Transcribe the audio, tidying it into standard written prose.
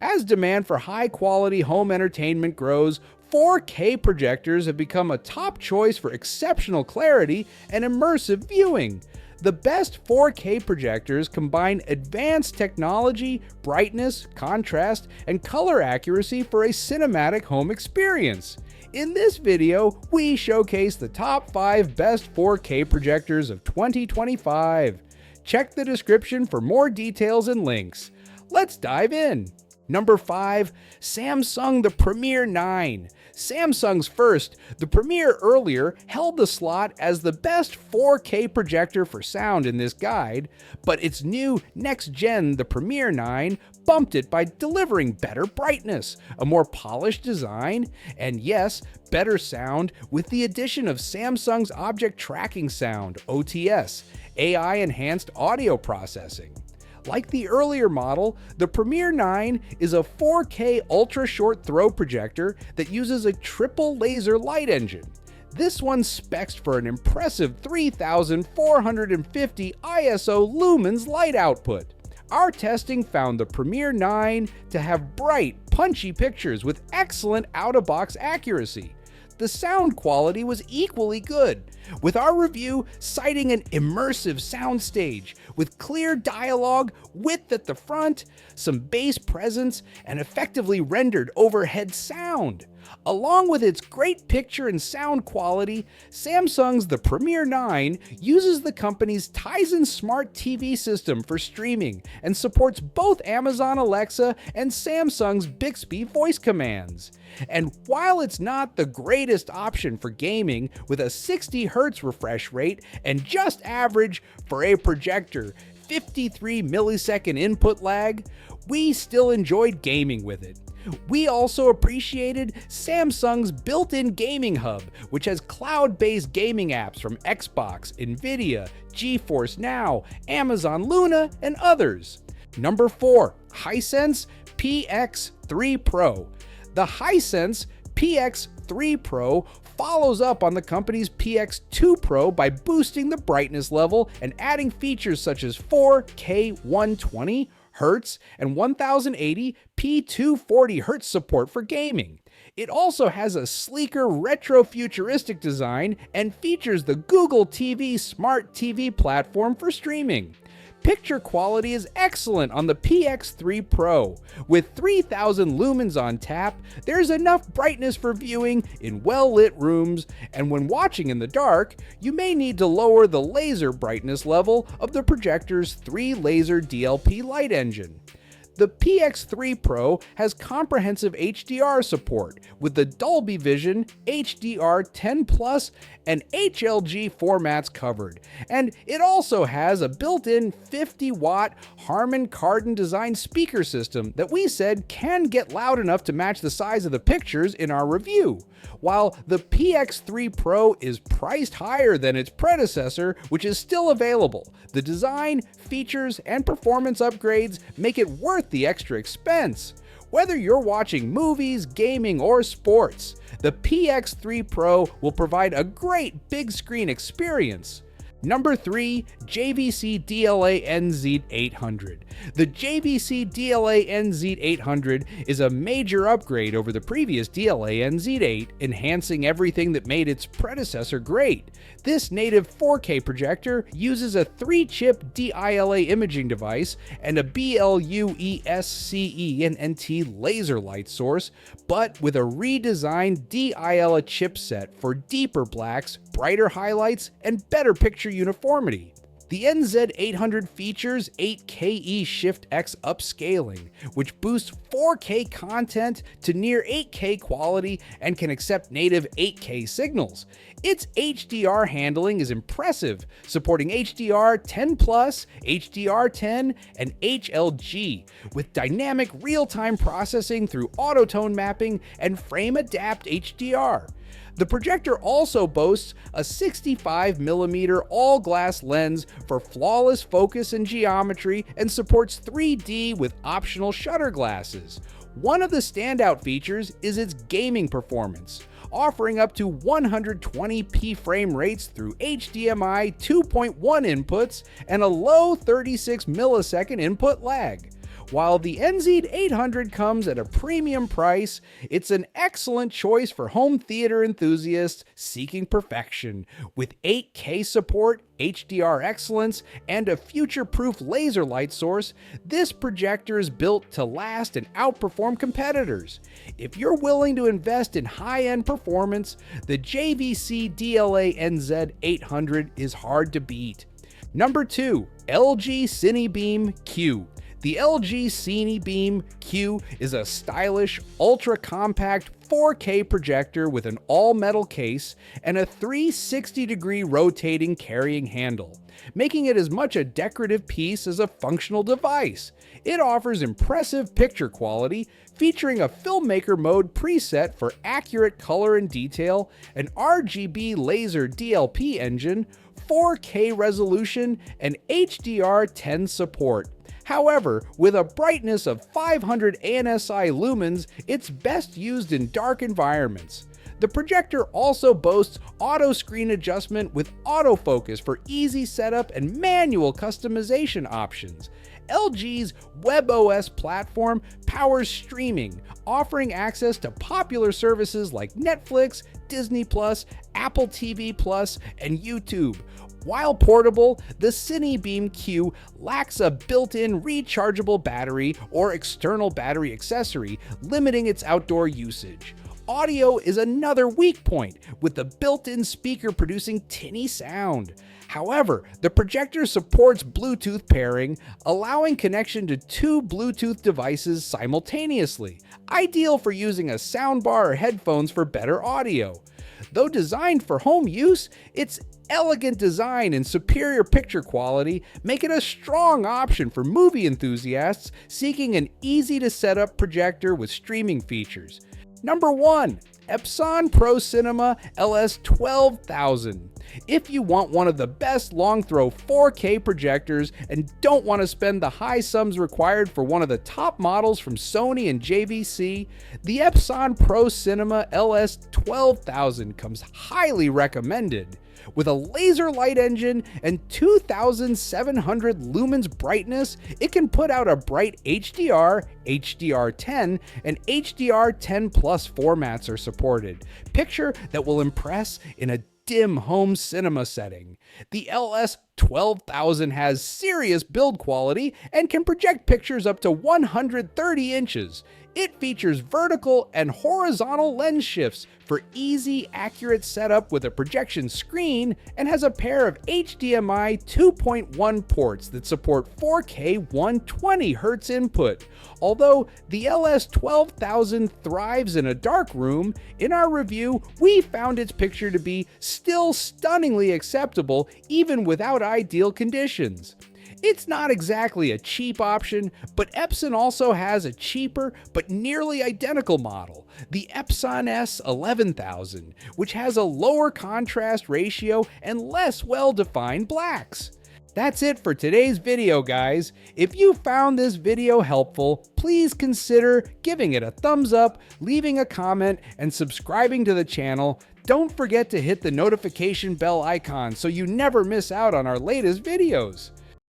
As demand for high-quality home entertainment grows, 4K projectors have become a top choice for exceptional clarity and immersive viewing. The best 4K projectors combine advanced technology, brightness, contrast, and color accuracy for a cinematic home experience. In this video, we showcase the top 5 best 4K projectors of 2025. Check the description for more details and links. Let's dive in. Number 5. Samsung the Premier 9. Samsung's first, the Premier earlier, held the slot as the best 4K projector for sound in this guide, but its new next-gen, the Premier 9, bumped it by delivering better brightness, a more polished design, and yes, better sound with the addition of Samsung's Object Tracking Sound, OTS, AI-enhanced audio processing. Like the earlier model, the Premier 9 is a 4K ultra-short throw projector that uses a triple laser light engine. This one's specced for an impressive 3,450 ISO lumens light output. Our testing found the Premier 9 to have bright, punchy pictures with excellent out-of-box accuracy. The sound quality was equally good, with our review citing an immersive soundstage with clear dialogue, width at the front, some bass presence, and effectively rendered overhead sound. Along with its great picture and sound quality, Samsung's the Premier 9 uses the company's Tizen Smart TV system for streaming and supports both Amazon Alexa and Samsung's Bixby voice commands. And while it's not the greatest option for gaming with a 60 Hz refresh rate and just average for a projector 53 millisecond input lag, we still enjoyed gaming with it. We also appreciated Samsung's built-in gaming hub, which has cloud-based gaming apps from Xbox, Nvidia, GeForce Now, Amazon Luna, and others. Number 4. Hisense PX3-Pro. The Hisense PX3-Pro follows up on the company's PX2-Pro by boosting the brightness level and adding features such as 4K 120 Hz and 1080p 240 Hz support for gaming. It also has a sleeker retro-futuristic design and features the Google TV Smart TV platform for streaming. Picture quality is excellent on the PX3 Pro. With 3,000 lumens on tap, there's enough brightness for viewing in well-lit rooms, and when watching in the dark, you may need to lower the laser brightness level of the projector's 3-laser DLP light engine. The PX3 Pro has comprehensive HDR support with the Dolby Vision, HDR10 Plus, and HLG formats covered, and it also has a built-in 50-watt Harman Kardon designed speaker system that we said can get loud enough to match the size of the pictures in our review. While the PX3 Pro is priced higher than its predecessor, which is still available, the design, features, and performance upgrades make it worth the extra expense. Whether you're watching movies, gaming, or sports, the PX3 Pro will provide a great big screen experience. Number 3. JVC DLA NZ800. The JVC DLA NZ800 is a major upgrade over the previous DLA NZ8, enhancing everything that made its predecessor great. This native 4K projector uses a 3-chip DILA imaging device and a BLU-ESCE and NT laser light source, but with a redesigned DILA chipset for deeper blacks, brighter highlights, and better picture uniformity. The NZ800 features 8KE Shift X upscaling, which boosts 4K content to near 8K quality and can accept native 8K signals. Its HDR handling is impressive, supporting HDR10+, HDR10, and HLG, with dynamic real-time processing through autotone mapping and frame-adapt HDR. The projector also boasts a 65mm all-glass lens for flawless focus and geometry and supports 3D with optional shutter glasses. One of the standout features is its gaming performance, offering up to 120p frame rates through HDMI 2.1 inputs and a low 36 millisecond input lag. While the NZ800 comes at a premium price, it's an excellent choice for home theater enthusiasts seeking perfection. With 8K support, HDR excellence, and a future-proof laser light source, this projector is built to last and outperform competitors. If you're willing to invest in high-end performance, the JVC DLA NZ800 is hard to beat. Number 2, LG CineBeam Q. The LG CineBeam Q is a stylish, ultra-compact 4K projector with an all-metal case and a 360-degree rotating carrying handle, making it as much a decorative piece as a functional device. It offers impressive picture quality, featuring a filmmaker mode preset for accurate color and detail, an RGB laser DLP engine, 4K resolution, and HDR10 support. However, with a brightness of 500 ANSI lumens, it's best used in dark environments. The projector also boasts auto screen adjustment with autofocus for easy setup and manual customization options. LG's WebOS platform powers streaming, offering access to popular services like Netflix, Disney+, Apple TV+, and YouTube. While portable, the CineBeam Q lacks a built-in rechargeable battery or external battery accessory, limiting its outdoor usage. Audio is another weak point, with the built-in speaker producing tinny sound. However, the projector supports Bluetooth pairing, allowing connection to 2 Bluetooth devices simultaneously, ideal for using a soundbar or headphones for better audio. Though designed for home use, its elegant design and superior picture quality make it a strong option for movie enthusiasts seeking an easy-to-set-up projector with streaming features. Number 1. Epson Pro Cinema LS 12000. If you want one of the best long-throw 4K projectors and don't want to spend the high sums required for one of the top models from Sony and JVC, the Epson Pro Cinema LS 12000 comes highly recommended. With a laser light engine and 2700 lumens brightness, it can put out a bright HDR, HDR10, and HDR10 Plus formats are supported. Picture that will impress in a dim home cinema setting. The LS 12000 has serious build quality and can project pictures up to 130 inches. It features vertical and horizontal lens shifts for easy, accurate setup with a projection screen, and has a pair of HDMI 2.1 ports that support 4K 120Hz input. Although the LS 12000 thrives in a dark room, in our review, we found its picture to be still stunningly acceptable even without ideal conditions. It's not exactly a cheap option, but Epson also has a cheaper but nearly identical model, the Epson S11000, which has a lower contrast ratio and less well-defined blacks. That's it for today's video, guys. If you found this video helpful, please consider giving it a thumbs up, leaving a comment, and subscribing to the channel. Don't forget to hit the notification bell icon so you never miss out on our latest videos.